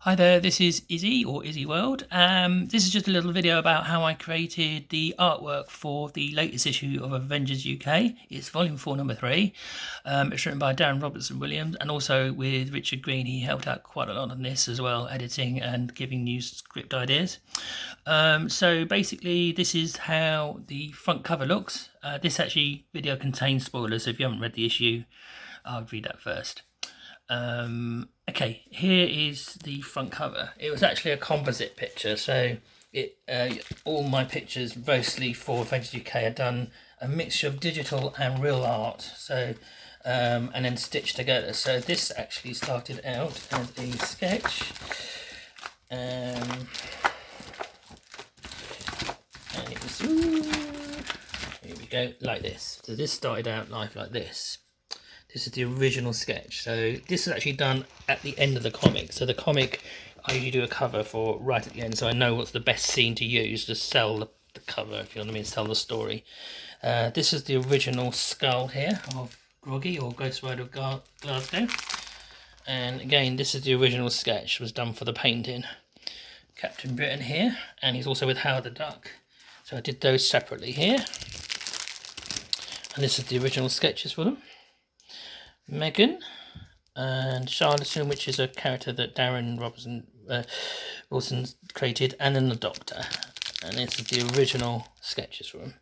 Hi there, this is Izzy or Izzy World. This is just a little video about how I created the artwork for the latest issue of Avengers UK. It's volume 4, number 3. It's written by Darren Robertson Williams and also with Richard Green. He helped out quite a lot on this as well, editing and giving new script ideas. So basically, this is how the front cover looks. This actually video contains spoilers, so if you haven't read the issue, I'll read that first. Okay, here is the front cover. It was actually a composite picture, so all my pictures mostly for Avengers UK are done a mixture of digital and real art, so and then stitched together. So this actually started out as a sketch, and it was here we go, like this. So this started out like this. This is the original sketch. So this is actually done at the end of the comic. So the comic, I usually do a cover for right at the end, so I know what's the best scene to use to sell the cover, if you know what I mean, sell the story. This is the original skull here of Groggy, or Ghost Rider of Glasgow. And again, this is the original sketch, was done for the painting. Captain Britain here, and he's also with Howard the Duck. So I did those separately here. And this is the original sketches for them. Megan and Charlatan, which is a character that Darren Wilson created, and then the Doctor. And this is the original sketches for him.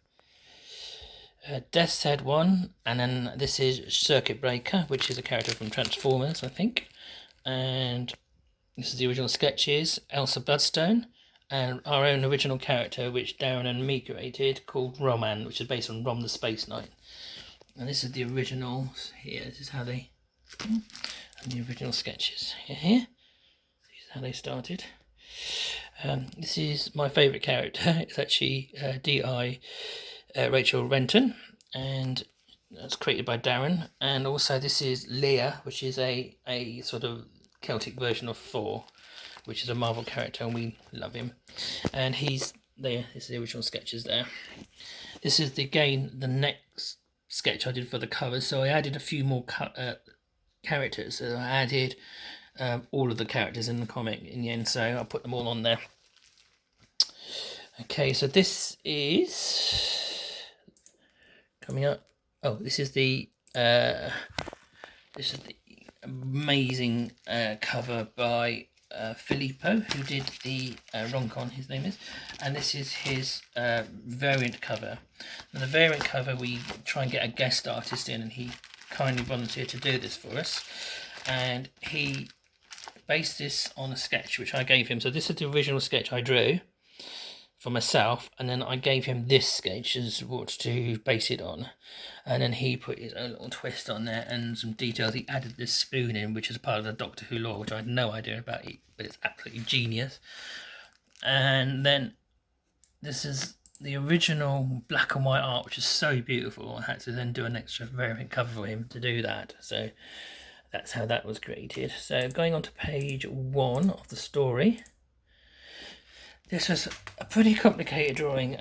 Death's Head 1, and then this is Circuit Breaker, which is a character from Transformers, I think. And this is the original sketches, Elsa Bloodstone, and our own original character, which Darren and me created, called Roman, which is based on Rom the Space Knight. And this is the originals here. This is how they, and the original sketches here. This is how they started. This is my favourite character. It's actually D.I. Rachel Renton, and that's created by Darren. And also this is Leah, which is a sort of Celtic version of Thor, which is a Marvel character, and we love him. And he's there. This is the original sketches there. This is the next sketch I did for the cover, so I added a few more characters. So I added all of the characters in the comic in the end, so I put them all on there. Okay, so this is coming up. Oh, this is the amazing cover by Filippo, who did the Roncon, his name is, and this is his variant cover. Now the variant cover, we try and get a guest artist in, and he kindly volunteered to do this for us, and he based this on a sketch which I gave him. So this is the original sketch I drew for myself, and then I gave him this sketch as what to base it on, and then he put his own little twist on there and some details. He added this spoon in, which is part of the Doctor Who lore, which I had no idea about, but it's absolutely genius. And then this is the original black and white art, which is so beautiful. I had to then do an extra variant cover for him to do that, so that's how that was created. So going on to page 1 of the story. This was a pretty complicated drawing.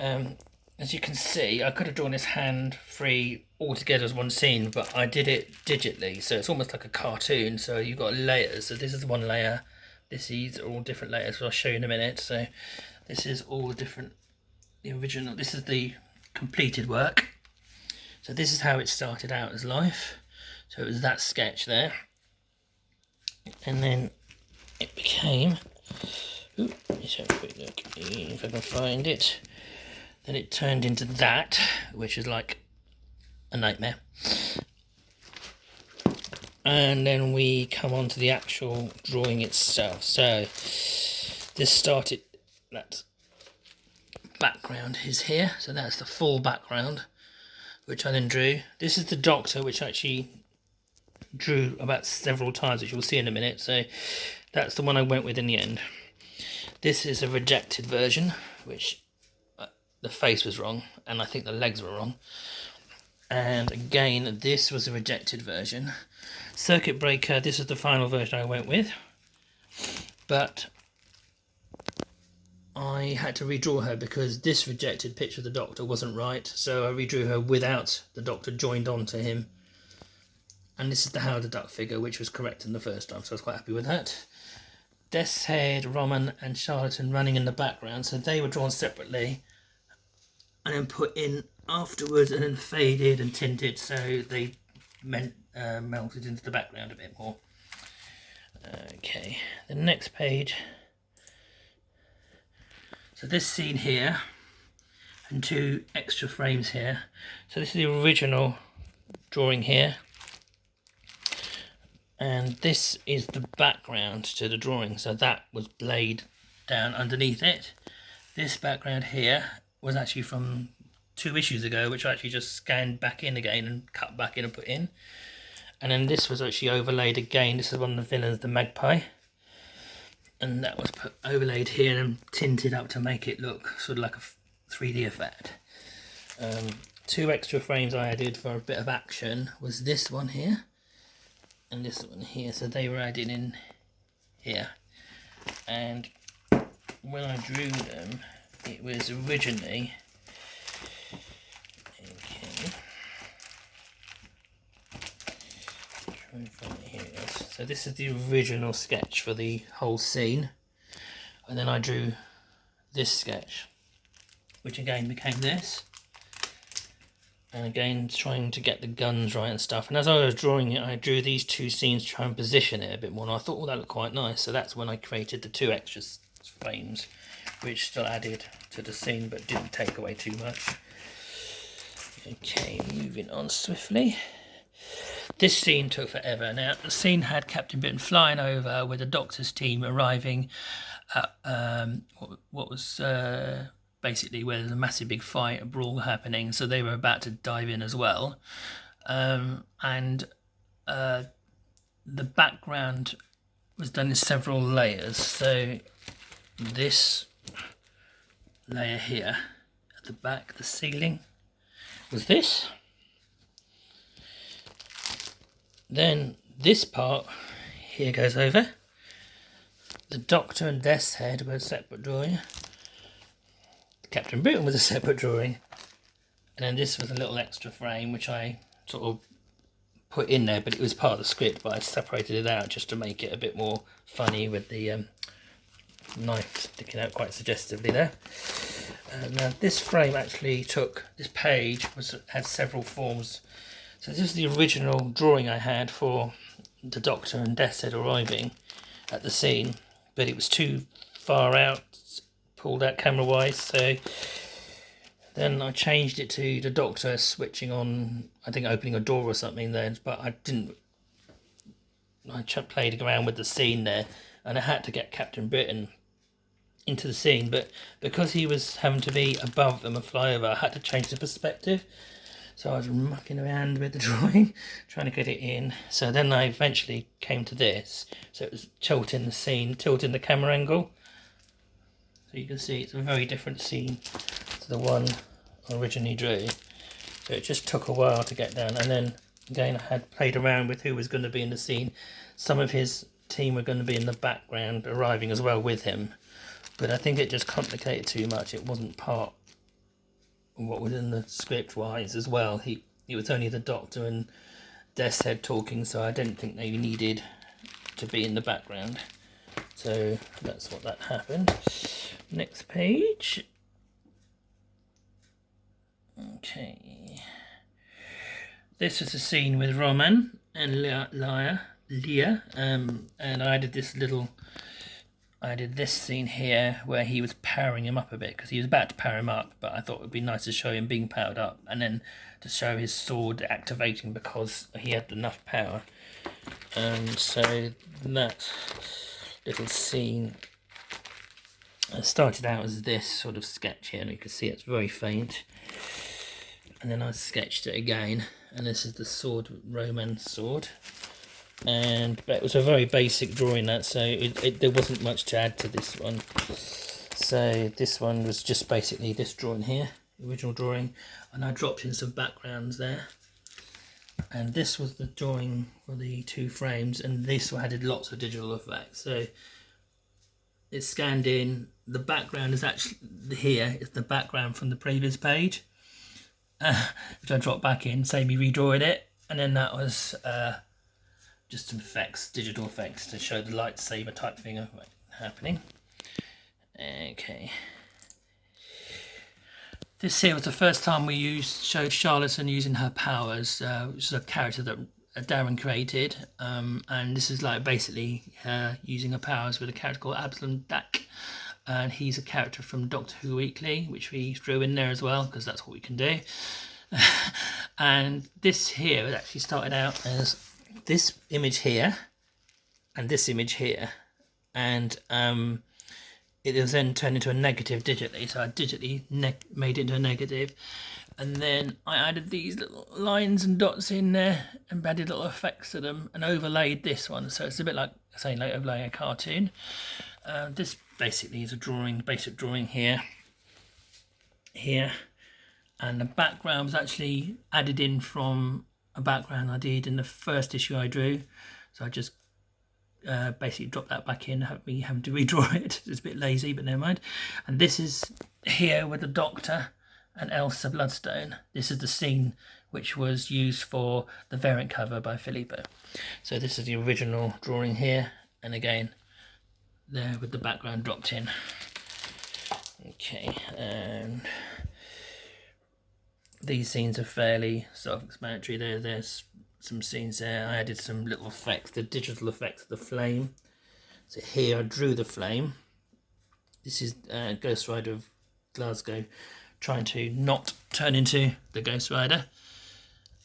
As you can see, I could have drawn this hand free all together as one scene, but I did it digitally, so it's almost like a cartoon. So you've got layers. So this is one layer. These are all different layers, so I'll show you in a minute. So this is all different. The original. This is the completed work. So this is how it started out as life. So it was that sketch there, and then it became. Ooh, let's have a quick look if I can find it. Then it turned into that, which is like a nightmare. And then we come on to the actual drawing itself. So this started, that background is here. So that's the full background, which I then drew. This is the Doctor, which I actually drew about several times, which you'll see in a minute. So that's the one I went with in the end. This is a rejected version, which the face was wrong, and I think the legs were wrong. And again, this was a rejected version. Circuit Breaker, this is the final version I went with. But I had to redraw her because this rejected picture of the Doctor wasn't right, so I redrew her without the Doctor joined onto him. And this is the Howard the Duck figure, which was correct in the first time, so I was quite happy with that. Death's Head, Roman and Charlatan running in the background, so they were drawn separately and then put in afterwards and then faded and tinted so they melted into the background a bit more. Okay, the next page. So this scene here and 2 extra frames here. So this is the original drawing here. And this is the background to the drawing. So that was laid down underneath it. This background here was actually from 2 issues ago, which I actually just scanned back in again and cut back in and put in. And then this was actually overlaid again. This is one of the villains, the Magpie. And that was overlaid here and tinted up to make it look sort of like a 3D effect. 2 extra frames I added for a bit of action was this one here and this one here. So they were added in here. And when I drew them, it was originally... Here it is. So this is the original sketch for the whole scene, and then I drew this sketch, which again became this, and again trying to get the guns right and stuff. And as I was drawing it, I drew these 2 scenes to try and position it a bit more, and I thought, well, that looked quite nice. So that's when I created the 2 extra frames, which still added to the scene but didn't take away too much. Okay, moving on swiftly. This scene took forever. Now, the scene had Captain Britain flying over with the Doctor's team arriving at what was basically where there's a massive big fight, a brawl happening, so they were about to dive in as well. And the background was done in several layers. So this layer here at the back, the ceiling, was this. Then this part here goes over. The Doctor and Death's Head were a separate drawing. Captain Britain was a separate drawing. And then this was a little extra frame which I sort of put in there, but it was part of the script, but I separated it out just to make it a bit more funny with the knife sticking out quite suggestively there. Now this frame actually took, this page had several forms. So this is the original drawing I had for the Doctor and Death's Head arriving at the scene, but it was too far out, pulled out camera wise, so then I changed it to the Doctor switching on, I think opening a door or something there, but I played around with the scene there, and I had to get Captain Britain into the scene, but because he was having to be above them and fly over, I had to change the perspective. So I was mucking around with the drawing, trying to get it in. So then I eventually came to this. So it was tilting the scene, tilting the camera angle. So you can see it's a very different scene to the one I originally drew. So it just took a while to get down. And then again, I had played around with who was going to be in the scene. Some of his team were going to be in the background, arriving as well with him. But I think it just complicated too much. It wasn't part what was in the script wise as well. It was only the Doctor and Death's Head talking, so I didn't think they needed to be in the background. So that's what that happened. Next page. Okay. This is a scene with Roman and Leah, and I did this scene here where he was powering him up a bit, because he was about to power him up, but I thought it would be nice to show him being powered up and then to show his sword activating because he had enough power. So that little scene started out as this sort of sketch here, and you can see it's very faint. And then I sketched it again, and this is the sword, Roman's sword. But it was a very basic drawing, that, so there wasn't much to add to this one. So this one was just basically this drawing here, original drawing, and I dropped in some backgrounds there. And this was the drawing for the 2 frames, and this added lots of digital effects. So it's scanned in. The background is actually here. It's the background from the previous page, which I dropped back in, save me redrawing it, and then that was just some effects, digital effects, to show the lightsaber type thing. happening. Okay. This here was the first time we showed Charlatan using her powers, which is a character that Darren created, and this is like basically her using her powers with a character called Absalom Dack, and he's a character from Doctor Who Weekly, which we threw in there as well because that's what we can do. And this here actually started out as this image here and this image here, and it was then turned into a negative digitally, so I digitally made it into a negative, and then I added these little lines and dots in there and added little effects to them and overlaid this one, so it's a bit like saying like overlaying a cartoon. This basically is a basic drawing here, and the background was actually added in from a background I did in the first issue I drew, so I just basically drop that back in, me having to redraw it. It's a bit lazy, but never mind. And this is here with the Doctor and Elsa Bloodstone. This is the scene which was used for the variant cover by Filippo. So this is the original drawing here, and again there with the background dropped in. Okay, and these scenes are fairly self-explanatory. There's some scenes there. I added some little effects, the digital effects of the flame. So here I drew the flame. This is Ghost Rider of Glasgow trying to not turn into the Ghost Rider.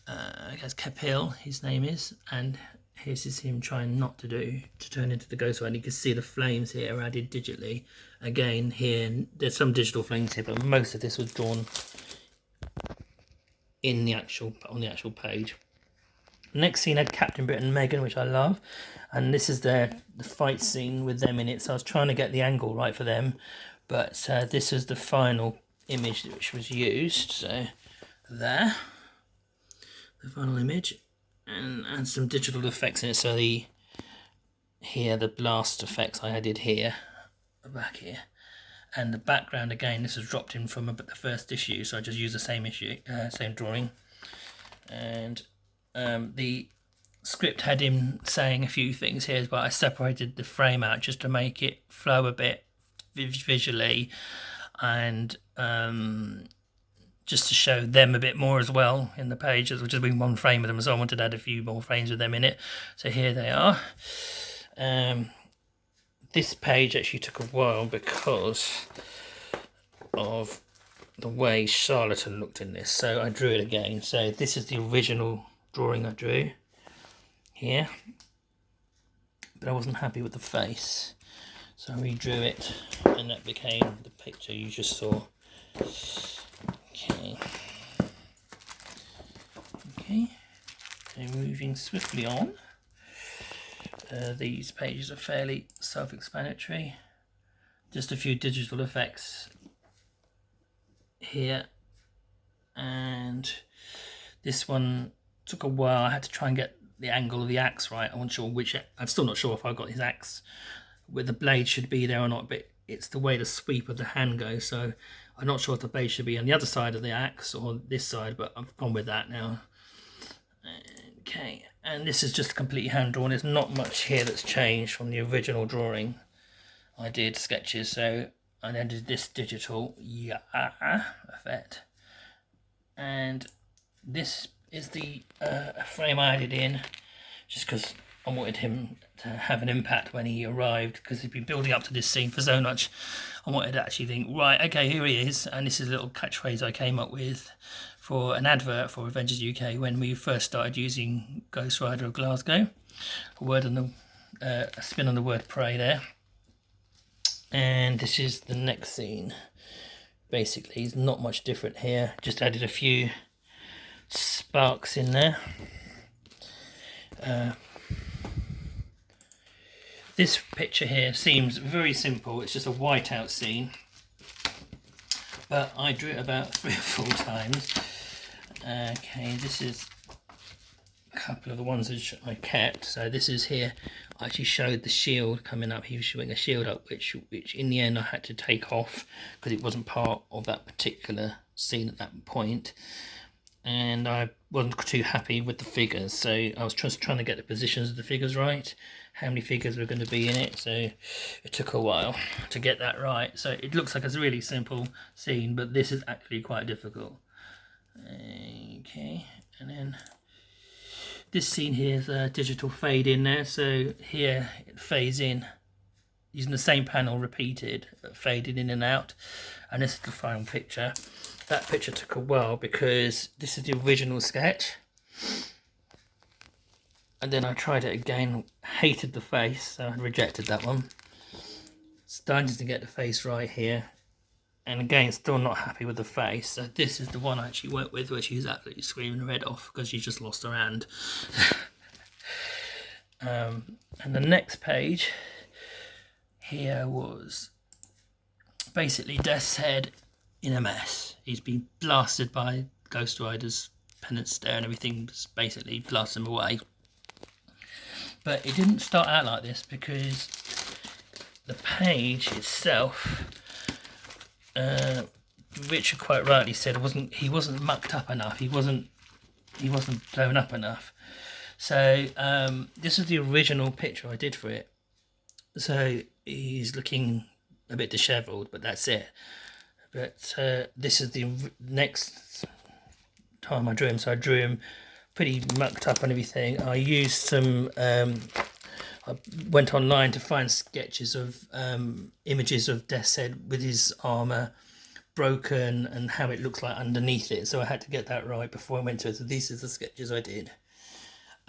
I guess Capil, his name is, and here's him trying not to turn into the Ghost Rider. You can see the flames here added digitally. Again, here there's some digital flames here, but most of this was drawn on the actual page. Next scene had Captain Britain and Megan, which I love, and this is the fight scene with them in it, so I was trying to get the angle right for them, but this is the final image which was used, so there, the final image, and some digital effects in it, so the blast effects I added here, back here, and the background again, this was dropped in from the first issue, so I just used the same drawing, and the script had him saying a few things here, but I separated the frame out just to make it flow a bit visually, and just to show them a bit more as well in the pages, which has been one frame with them, so I wanted to add a few more frames with them in it. So here they are. This page actually took a while because of the way Charlatan looked in this, so I drew it again. So this is the original drawing I drew here, but I wasn't happy with the face, so I redrew it, and that became the picture you just saw. Okay, so moving swiftly on. These pages are fairly self-explanatory, just a few digital effects here, and this one took a while. I had to try and get the angle of the axe right. I wasn't sure I'm still not sure if I got his axe where the blade should be there or not, but it's the way the sweep of the hand goes, so I'm not sure if the blade should be on the other side of the axe or this side, but I've gone with that now. Okay, and this is just completely hand drawn. There's not much here that's changed from the original drawing I did sketches, so I then did this digital effect, and this is the frame I added in just because I wanted him to have an impact when he arrived, because he'd been building up to this scene for so much. I wanted to actually think, right, okay, here he is, and this is a little catchphrase I came up with for an advert for Avengers UK when we first started using Ghost Rider of Glasgow. A spin on the word pray there. And this is the next scene. Basically, it's not much different here, just added a few sparks in there. This picture here seems very simple. It's just a whiteout scene, but I drew it about 3 or 4 times. Okay, this is a couple of the ones that I kept. So this is here. I actually showed the shield coming up. He was showing a shield up, which in the end I had to take off because it wasn't part of that particular scene at that point. And I wasn't too happy with the figures, so I was just trying to get the positions of the figures right. how many figures were going to be in it, so it took a while to get that right. So it looks like it's a really simple scene, but this is actually quite difficult. Okay, and then this scene here is a digital fade in there, so here it fades in using the same panel repeated, but faded in and out. And this is the final picture. That picture took a while because this is the original sketch. And then I tried it again, hated the face, so I rejected that one. Starting to get the face right here. And again, still not happy with the face. So this is the one I actually went with, where she's absolutely screaming her head off because she just lost her hand. And the next page here was basically Death's head in a mess. He's been blasted by Ghost Rider's penance stare and everything, just basically blasted him away. But it didn't start out like this because the page itself, Richard quite rightly said, he wasn't mucked up enough. He wasn't blown up enough. So this is the original picture I did for it. So he's looking a bit dishevelled, but that's it. But this is the next time I drew him. So I drew him pretty mucked up and everything. I used some, I went online to find sketches of images of Death's head with his armour broken and how it looks like underneath it. So I had to get that right before I went to it. So these are the sketches I did.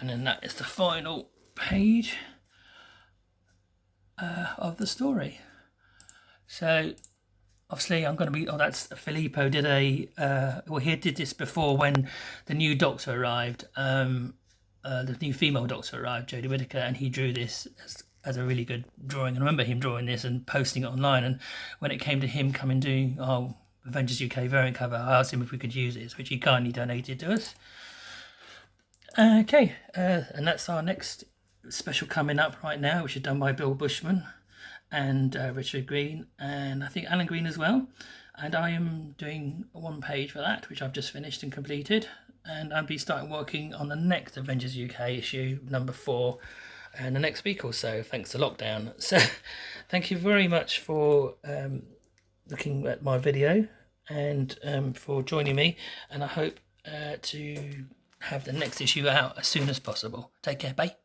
And then that is the final page of the story. So obviously I'm going to be, that's Filippo did he did this before when the new doctor arrived, the new female doctor arrived, Jodie Whittaker, and he drew this as a really good drawing. And I remember him drawing this and posting it online, and when it came to him coming doing Avengers UK variant cover, I asked him if we could use it, which he kindly donated to us. Okay, and that's our next special coming up right now, which is done by Bill Bushman and Richard Green, and I think Alan Green as well. And I am doing one page for that, which I've just finished and completed. And I'll be starting working on the next Avengers UK issue, number 4, in the next week or so, thanks to lockdown. So thank you very much for looking at my video and for joining me. And I hope to have the next issue out as soon as possible. Take care, bye.